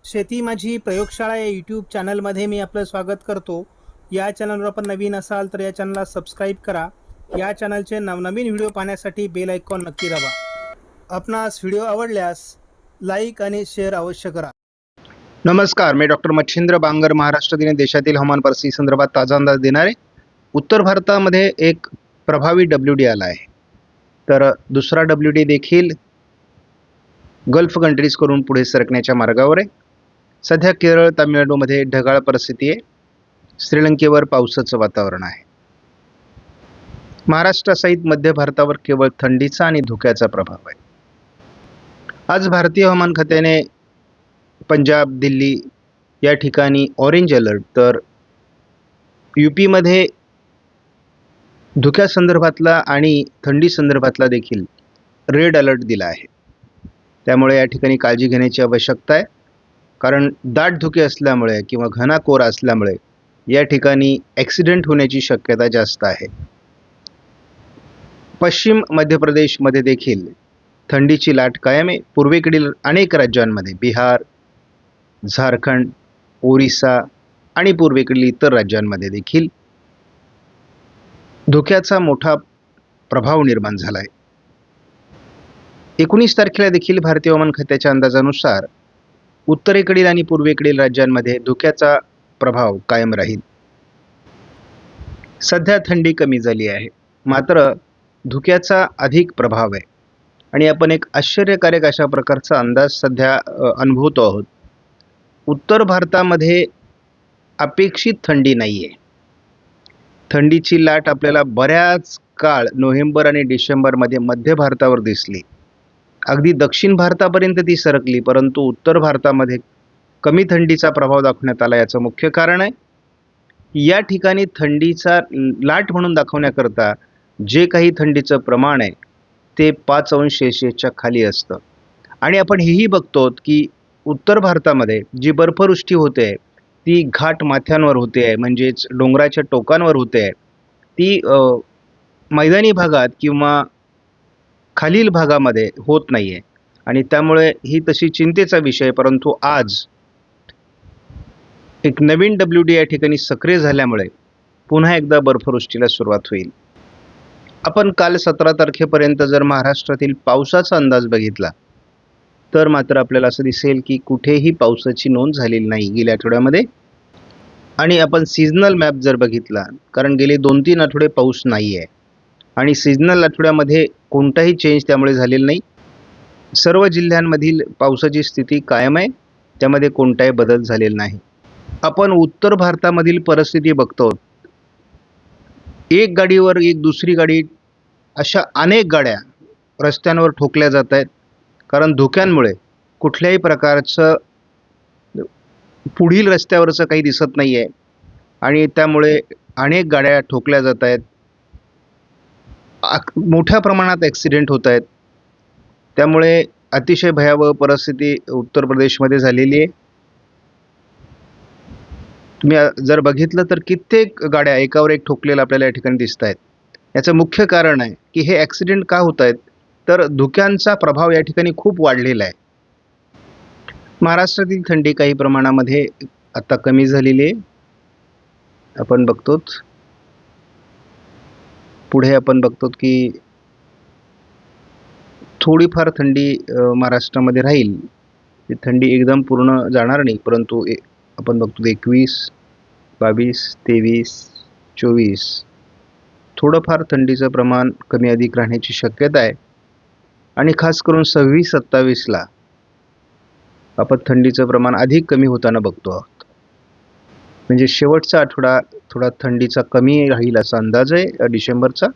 शेती माझी प्रयोगशाळा या यूट्यूब चॅनलमध्ये मी आपलं स्वागत करतो. या चॅनलवर आपण नवीन असाल तर या चॅनलला सबस्क्राईब करा. या चॅनलचे नवनवीन व्हिडिओ पाहण्यासाठी बेल आयकॉन नक्की दाबा. आपणास व्हिडिओ आवडल्यास लाईक आणि शेअर अवश्य करा. नमस्कार, मी डॉक्टर मच्छिंद्र बांगर. महाराष्ट्र दिनी देशातील हवामान परिस्थिती संदर्भात ताजा अंदाज देणारे. उत्तर भारतामध्ये एक प्रभावी WD आला आहे, तर दुसरा WD देखील गल्फ कंट्रीज करून पुढे सरकण्याच्या मार्गावर आहे. सध्या केरळ, तामिळनाडूमध्ये ढगाळ परिस्थिती आहे. श्रीलंकेवर पावसाचं वातावरण आहे. महाराष्ट्रासहित मध्य भारतावर केवळ थंडीचा आणि धुक्याचा प्रभाव आहे. आज भारतीय हवामान खात्याने पंजाब, दिल्ली या ठिकाणी ऑरेंज अलर्ट, तर UPमध्ये धुक्यासंदर्भातला आणि थंडी संदर्भातला देखील रेड अलर्ट दिला आहे. त्यामुळे या ठिकाणी काळजी घेण्याची आवश्यकता आहे, कारण दाट धुके असल्यामुळे किंवा घना कोरा असल्यामुळे या ठिकाणी ॲक्सिडेंट होण्याची शक्यता जास्त आहे. पश्चिम मध्य प्रदेशमध्ये देखील थंडीची लाट कायम आहे. पूर्वेकडील अनेक राज्यांमध्ये बिहार, झारखंड, ओरिसा आणि पूर्वेकडील इतर राज्यांमध्ये देखील धुक्याचा मोठा प्रभाव निर्माण झाला आहे. 19 तारखेला देखील भारतीय हवामान खात्याच्या अंदाजानुसार उत्तरेकडील आणि पूर्वेकडील राज्यांमध्ये धुक्याचा प्रभाव कायम राहील. सध्या थंडी कमी झाली आहे, मात्र धुक्याचा अधिक प्रभाव आहे आणि आपण एक आश्चर्यकारक अशा प्रकारचा अंदाज सध्या अनुभवतो आहोत. उत्तर भारतामध्ये अपेक्षित थंडी नाही आहे. थंडीची लाट आपल्याला बऱ्याच काळ नोव्हेंबर आणि डिसेंबरमध्ये मध्य भारतावर दिसली. अगदी दक्षिण भारतापर्यंत ती सरकली, परंतु उत्तर भारतामध्ये कमी थंडीचा प्रभाव दाखवण्यात आला. याचं मुख्य कारण आहे, या ठिकाणी थंडीचा लाट म्हणून दाखवण्याकरता जे काही थंडीचं प्रमाण आहे ते 5 अंश सेल्सिअसच्या खाली असतं. आणि आपण हेही बघतो की उत्तर भारतामध्ये जी बर्फवृष्टी होते ती घाट माथ्यांवर होते आहे, म्हणजेच डोंगराच्या टोकांवर होते आहे. ती मैदानी भागात किंवा खालील भागामध्ये होत नाही आहे आणि त्यामुळे ही तशी चिंतेचा विषय. परंतु आज एक नवीन WD या ठिकाणी सक्रिय झाल्यामुळे पुन्हा एकदा बर्फवृष्टीला सुरुवात होईल. आपण काल 17 तारखेपर्यंत जर महाराष्ट्रातील पावसाचा अंदाज बघितला तर मात्र आपल्याला असं दिसेल की कुठेही पावसाची नोंद झालेली नाही गेल्या आठवड्यामध्ये. आणि आपण सीझनल मॅप जर बघितला, कारण गेले 2-3 आठवडे पाऊस नाही आहे आणि सीझनल आठवड्यामध्ये कोणताही चेंज त्यामुळे झालेला नाही. सर्व जिल्ह्यांमधील पावसाची स्थिती कायम आहे, त्यामध्ये कोणताही बदल झालेला नाही. आपण उत्तर भारतामधील परिस्थिती बघतो. एक गाडीवर एक दुसरी गाडी अशा अनेक गाड्या रस्त्यांवर ठोकल्या जात आहेत, कारण धुक्यांमुळे कुठल्याही प्रकारचं पुढील रस्त्यावरचं काही दिसत नाही आहे आणि त्यामुळे अनेक गाड्या ठोकल्या जात आहेत. मोठ्या प्रमाणात ॲक्सिडेंट होत आहेत. त्यामुळे अतिशय भयावह परिस्थिती उत्तर प्रदेशमध्ये झालेली आहे. तुम्ही जर बघितलं तर कित्येक गाड्या एकावर एक ठोकलेल्या आपल्याला या ठिकाणी दिसत आहेत. याचं मुख्य कारण आहे की हे ॲक्सिडेंट का होत आहेत, तर धुक्यांचा प्रभाव या ठिकाणी खूप वाढलेला आहे. महाराष्ट्रातील थंडी काही प्रमाणामध्ये आता कमी झालेली आहे. आपण बघतोच पुढे आपण बघतो की थोडीफार थंडी महाराष्ट्रामध्ये राहील. ती थंडी एकदम पूर्ण जाणार नाही, परंतु आपण बघतो 21, 22, 23, 24 थोडंफार थंडीचं प्रमाण कमी अधिक राहण्याची शक्यता आहे. आणि खास करून 26-27ला आपण थंडीचं प्रमाण अधिक कमी होताना बघतो आहोत. म्हणजे शेवटचा आठवडा थोडा थंडीचा कमी राहील असा अंदाज आहे डिसेंबरचा.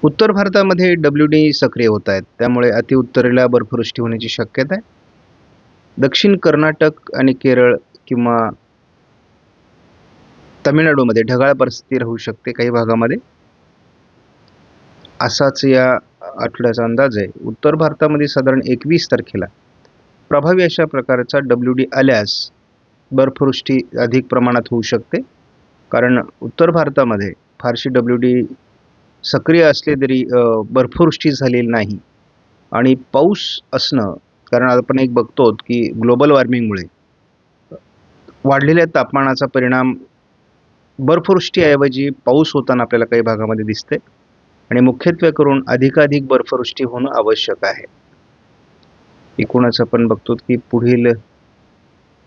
उत्तर भारतामध्ये WD सक्रिय होत आहेत, त्यामुळे अतिउत्तरेला बर्फवृष्टी होण्याची शक्यता आहे. दक्षिण कर्नाटक आणि केरळ किंवा तमिळनाडूमध्ये ढगाळ परिस्थिती राहू शकते काही भागामध्ये, असाच या आठवड्याचा अंदाज आहे. उत्तर भारतामध्ये साधारण 21 तारखेला प्रभावी अशा प्रकारचा WD आल्यास बर्फवृष्टी अधिक प्रमाणात होऊ शकते, कारण उत्तर भारतामध्ये फारशी WD सक्रिय असले तरी बर्फवृष्टी झालेली नाही आणि पाऊस असणं, कारण आपण एक बघतो की ग्लोबल वॉर्मिंगमुळे वाढलेल्या तापमानाचा परिणाम बर्फवृष्टीऐवजी पाऊस होताना आपल्याला काही भागामध्ये दिसते आणि मुख्यत्वे करून अधिकाधिक बर्फवृष्टी होणं आवश्यक आहे. एकूणच आपण बघतो की पुढील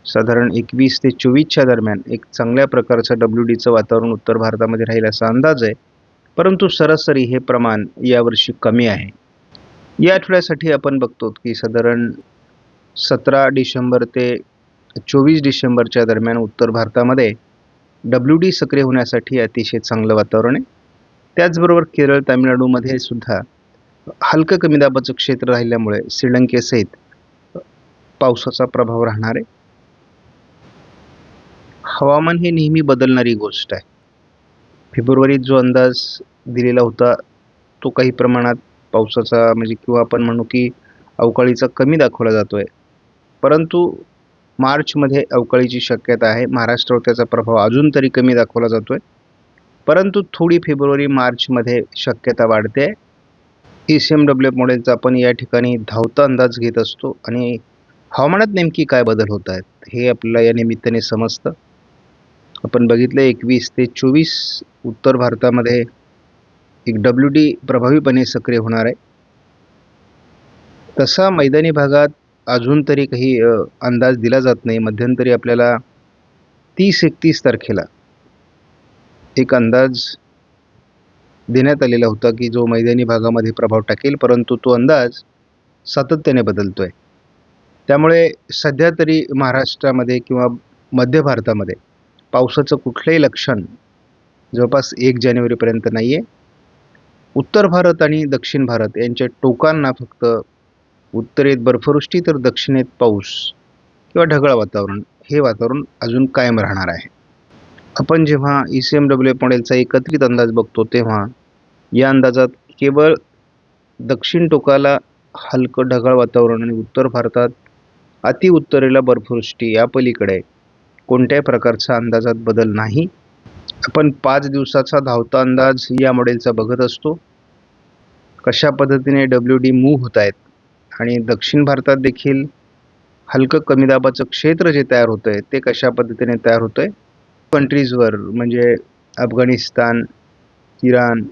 साधारण 21 ते 24च्या दरम्यान एक चांगल्या प्रकारचं WDचं वातावरण उत्तर भारतामध्ये राहील असा अंदाज आहे, परंतु सरासरी हे प्रमाण यावर्षी कमी आहे. या आठवड्यासाठी आपण बघतो की साधारण 17 डिसेंबर ते 24 डिसेंबरच्या दरम्यान उत्तर भारतामध्ये WD सक्रिय होण्यासाठी अतिशय चांगलं वातावरण आहे. त्याचबरोबर केरळ, तामिळनाडूमध्ये सुद्धा हलकं कमी दाबाचं क्षेत्र राहिल्यामुळे श्रीलंकेसहित पावसाचा प्रभाव राहणार आहे. हवामान हे नेहमी बदलणारी गोष्ट आहे. फेब्रुवारीत जो अंदाज दिलेला होता तो काही प्रमाणात पावसाचा म्हणजे किंवा आपण म्हणू की अवकाळीचा कमी दाखवला जातोय, परंतु मार्चमध्ये अवकाळीची शक्यता आहे. महाराष्ट्रावर त्याचा प्रभाव अजून तरी कमी दाखवला जातोय, परंतु थोडी फेब्रुवारी मार्चमध्ये शक्यता वाढते. ECMWF मॉडेलचा आपण या ठिकाणी धावता अंदाज घेत असतो आणि हवामानात नेमकी काय बदल होत आहेत हे आपल्याला या निमित्ताने समजतं. आपण बघितलं 21 ते 24 उत्तर भारतामध्ये एक WD प्रभावीपणे सक्रिय होणार आहे. तसा मैदानी भागात अजून तरी काही अंदाज दिला जात नाही. मध्यंतरी आपल्याला 30-31 तारखेला एक अंदाज देण्यात आलेला होता की जो मैदानी भागामध्ये प्रभाव टाकेल, परंतु तो अंदाज सातत्याने बदलतोय. त्यामुळे सध्या तरी महाराष्ट्रामध्ये किंवा मध्य भारतामध्ये पावसाचं कुठलंही लक्षण जवळपास 1 जानेवारीपर्यंत नाही आहे. उत्तर भारत आणि दक्षिण भारत यांच्या टोकांना फक्त उत्तरेत बर्फवृष्टी तर दक्षिणेत पाऊस किंवा ढगाळ वातावरण हे वातावरण अजून कायम राहणार आहे. आपण जेव्हा ECMWF मॉडेलचा एकत्रित अंदाज बघतो तेव्हा या अंदाजात केवळ दक्षिण टोकाला हलकं ढगाळ वातावरण आणि उत्तर भारतात अतिउत्तरेला बर्फवृष्टी या पलीकडे कोणत्याही प्रकारचा अंदाजात बदल नाही. आपण 5 दिवसाचा धावता अंदाज या मॉडेलचा बघत असतो. कशा पद्धतीने WD मूव्ह होत आहेत आणि दक्षिण भारतात देखील हलकं कमी दाबाचं क्षेत्र जे तयार होतं आहे ते कशा पद्धतीने तयार होतं आहे. कंट्रीजवर म्हणजे अफगाणिस्तान, इराण,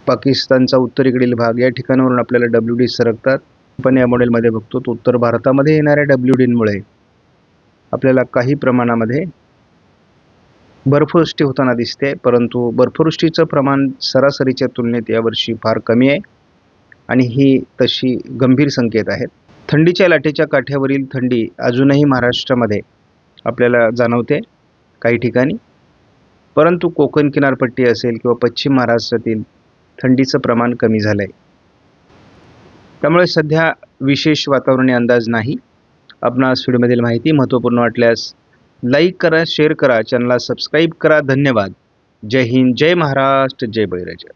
पाकिस्तानचा उत्तरेकडील भाग या ठिकाणावरून आपल्याला WD सरकतात. आपण या मॉडेलमध्ये बघतो तर उत्तर भारतामध्ये येणाऱ्या WDमुळे आपल्याला काही प्रमाणामध्ये बर्फवृष्टी होताना दिसते, परंतु बर्फवृष्टीचं प्रमाण सरासरीच्या तुलनेत यावर्षी फार कमी आहे आणि ही तशी गंभीर संकेत आहेत. थंडीच्या लाटेच्या काठ्यावरील थंडी अजूनही महाराष्ट्रामध्ये आपल्याला जाणवते काही ठिकाणी, परंतु कोकण किनारपट्टी असेल किंवा पश्चिम महाराष्ट्रातील थंडीचं प्रमाण कमी झालं आहे. त्यामुळे सध्या विशेष वातावरणीय अंदाज नाही. आपणास व्हिडिओमधील माहिती महत्त्वपूर्ण वाटल्यास लाईक करा, शेअर करा, चॅनलला सबस्क्राईब करा. धन्यवाद. जय हिंद, जय महाराष्ट्र, जय बळीराजा.